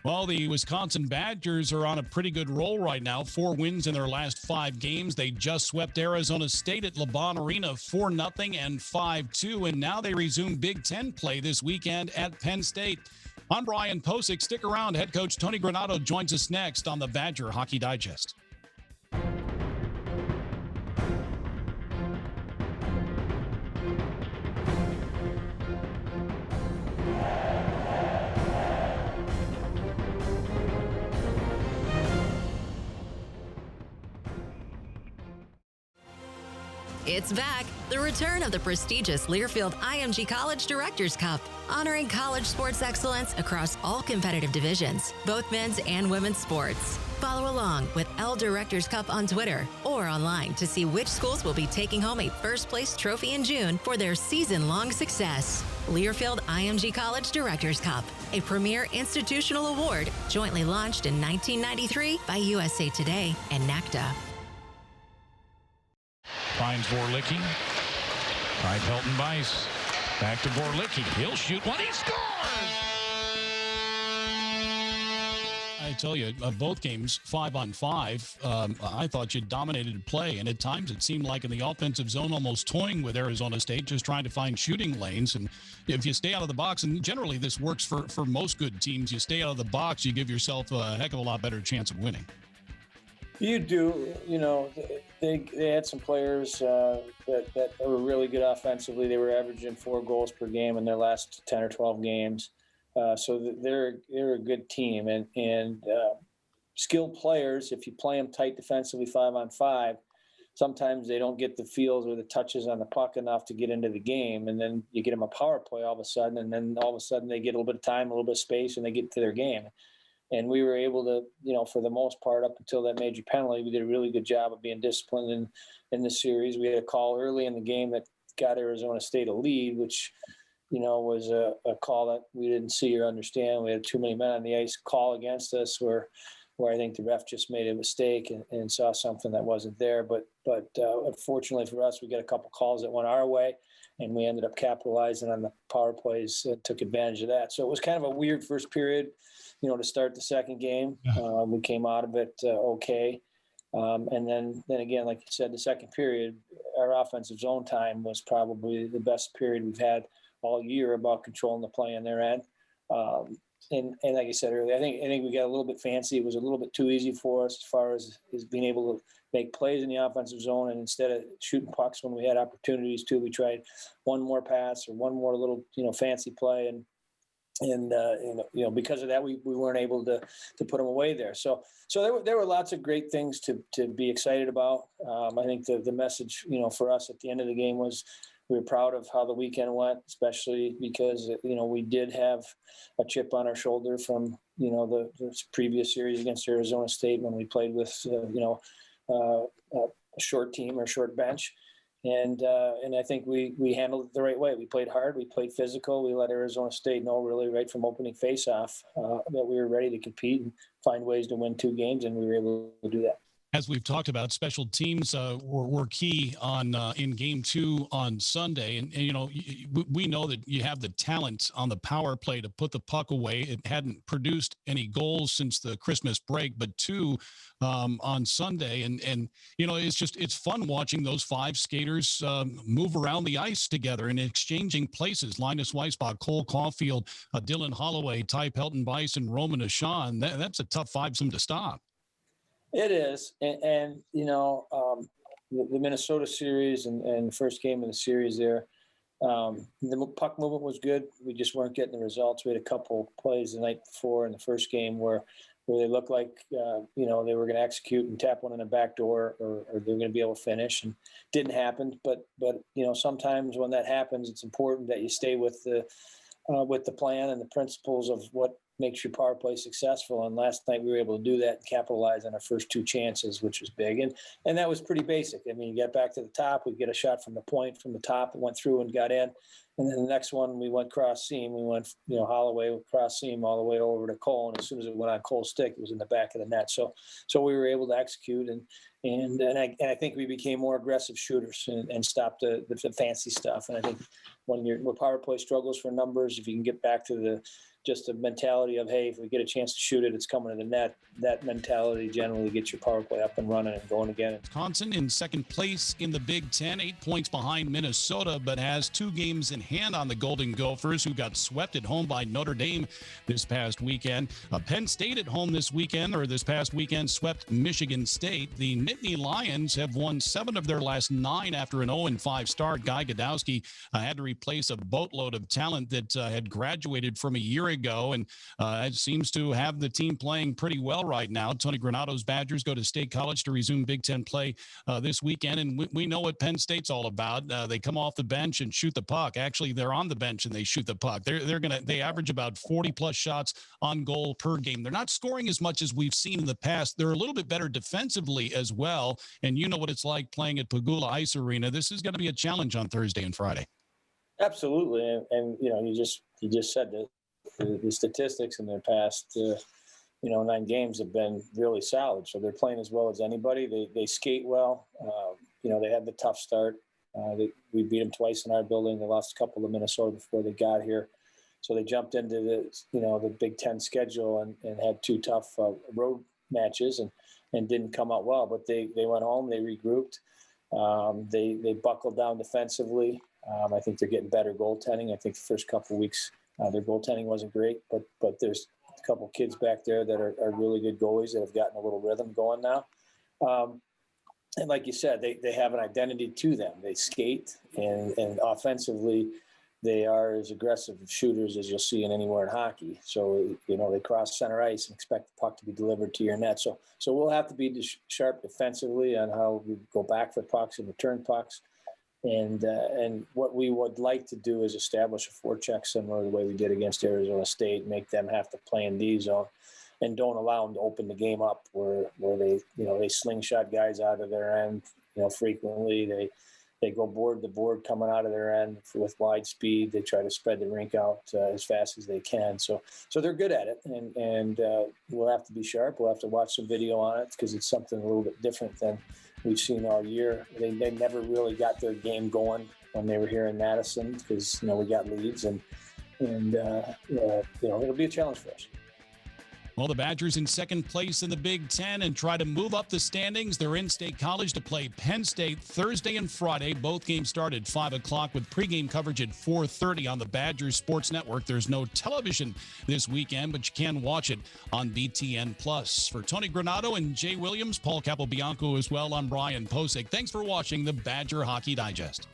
Well, the Wisconsin Badgers are on a pretty good roll right now. 4 wins in their last 5 games. They just swept Arizona State at LeBron Arena 4-0 and 5-2, and now they resume Big Ten play this weekend at Penn State. I'm Brian Posick. Stick around. Head coach Tony Granato joins us next on the Badger Hockey Digest. It's back. The return of the prestigious Learfield IMG College Directors Cup, honoring college sports excellence across all competitive divisions, both men's and women's sports. Follow along with L Directors Cup on Twitter or online to see which schools will be taking home a first-place trophy in June for their season-long success. Learfield IMG College Directors Cup, a premier institutional award jointly launched in 1993 by USA Today and NACDA. Finds Vorlicki. By Pelton Bice. Back to Vorlicki. He'll shoot one. He scores! I tell you, both games, 5-on-5, I thought you dominated play. And at times it seemed like in the offensive zone, almost toying with Arizona State, just trying to find shooting lanes. And if you stay out of the box, and generally this works for most good teams, you stay out of the box, you give yourself a heck of a lot better chance of winning. You do. You know, they had some players that were really good offensively. They were averaging 4 goals per game in their last 10 or 12 games. So they're a good team. And skilled players, if you play them tight defensively 5-on-5, sometimes they don't get the feels or the touches on the puck enough to get into the game. And then you get them a power play all of a sudden, and then all of a sudden they get a little bit of time, a little bit of space, and they get to their game. And we were able to, you know, for the most part, up until that major penalty, we did a really good job of being disciplined in the series. We had a call early in the game that got Arizona State a lead, which, you know, was a call that we didn't see or understand. We had too many men on the ice call against us where I think the ref just made a mistake and saw something that wasn't there. But unfortunately for us, we got a couple calls that went our way, and we ended up capitalizing on the power plays and took advantage of that. So it was kind of a weird first period, you know, to start the second game. We came out of it okay. And then again, like you said, the second period, our offensive zone time was probably the best period we've had all year about controlling the play on their end. And like I said earlier, I think we got a little bit fancy. It was a little bit too easy for us as far as being able to make plays in the offensive zone. And instead of shooting pucks when we had opportunities to, we tried one more pass or one more little, you know, fancy play. And you know, because of that, we weren't able to put them away there. So there were lots of great things to be excited about. I think the message, you know, for us at the end of the game was we were proud of how the weekend went, especially because, you know, we did have a chip on our shoulder from, you know, the previous series against Arizona State when we played with, you know, a short team or short bench. And I think we handled it the right way. We played hard. We played physical. We let Arizona State know really right from opening faceoff that we were ready to compete and find ways to win 2 games, and we were able to do that. As we've talked about, special teams were key on in Game 2 on Sunday. And you know, we know that you have the talent on the power play to put the puck away. It hadn't produced any goals since the Christmas break, but 2 on Sunday. And you know, it's fun watching those 5 skaters move around the ice together and exchanging places. Linus Weissbach, Cole Caulfield, Dylan Holloway, Ty Pelton Bice, and Roman Ashawn. That's a tough 5-some to stop. It is. And you know, the Minnesota series and the first game of the series there, the puck movement was good. We just weren't getting the results. We had a couple plays the night before in the first game where they looked like, you know, they were going to execute and tap one in the back door or they were going to be able to finish, and didn't happen. But you know, sometimes when that happens, it's important that you stay with the plan and the principles of what makes your power play successful. And last night we were able to do that and capitalize on our first 2 chances, which was big. And that was pretty basic. I mean, you get back to the top, we get a shot from the point, from the top, it went through and got in. And then the next one, we went cross seam. We went, you know, Holloway cross seam all the way over to Cole. And as soon as it went on Cole's stick, it was in the back of the net. So we were able to execute. And I think we became more aggressive shooters and stopped the fancy stuff. And I think when power play struggles for numbers, if you can get back to just the mentality of, hey, if we get a chance to shoot it, it's coming to the net. That mentality generally gets your power play up and running and going again. Wisconsin in second place in the Big Ten, 8 points behind Minnesota, but has 2 games in hand on the Golden Gophers, who got swept at home by Notre Dame this past weekend. Penn State at home this past weekend swept Michigan State. The Nittany Lions have won 7 of their last 9 after an 0-5 start. Guy Gadowski had to replace a boatload of talent that had graduated from a year ago, and it seems to have the team playing pretty well right now. Tony Granado's Badgers go to State College to resume Big Ten play this weekend, and we know what Penn State's all about. They come off the bench and shoot the puck. Actually, they're on the bench and they shoot the puck. They average about 40 plus shots on goal per game. They're not scoring as much as we've seen in the past. They're a little bit better defensively as well, and you know what it's like playing at Pagula Ice Arena. This is going to be a challenge on Thursday and Friday. Absolutely, and you just said that the statistics in their past 9 games have been really solid. So they're playing as well as anybody. They skate well. They had the tough start. We beat them twice in our building. They lost a couple to Minnesota before they got here. So they jumped into the Big Ten schedule and had 2 tough road matches and didn't come out well. But they went home. They regrouped. They buckled down defensively. I think they're getting better goaltending. I think the first couple of weeks their goaltending wasn't great, but there's a couple kids back there that are really good goalies that have gotten a little rhythm going now. And like you said, they have an identity to them. They skate, and offensively, they are as aggressive shooters as you'll see anywhere in hockey. So, they cross center ice and expect the puck to be delivered to your net. So we'll have to be sharp defensively on how we go back for pucks and return pucks. And what we would like to do is establish a forecheck similar to the way we did against Arizona State, make them have to play in D zone, and don't allow them to open the game up where they slingshot guys out of their end. Frequently they go board to board coming out of their end with wide speed. They try to spread the rink out as fast as they can. So they're good at it, and we'll have to be sharp. We'll have to watch some video on it because it's something a little bit different than we've seen all year. They never really got their game going when they were here in Madison because we got leads, and it'll be a challenge for us. Well, the Badgers in second place in the Big Ten and try to move up the standings. They're in State College to play Penn State Thursday and Friday. Both games start at 5 o'clock with pregame coverage at 4:30 on the Badgers Sports Network. There's no television this weekend, but you can watch it on BTN+. For Tony Granado and Jay Williams, Paul Capobianco as well, I'm Brian Posick. Thanks for watching the Badger Hockey Digest.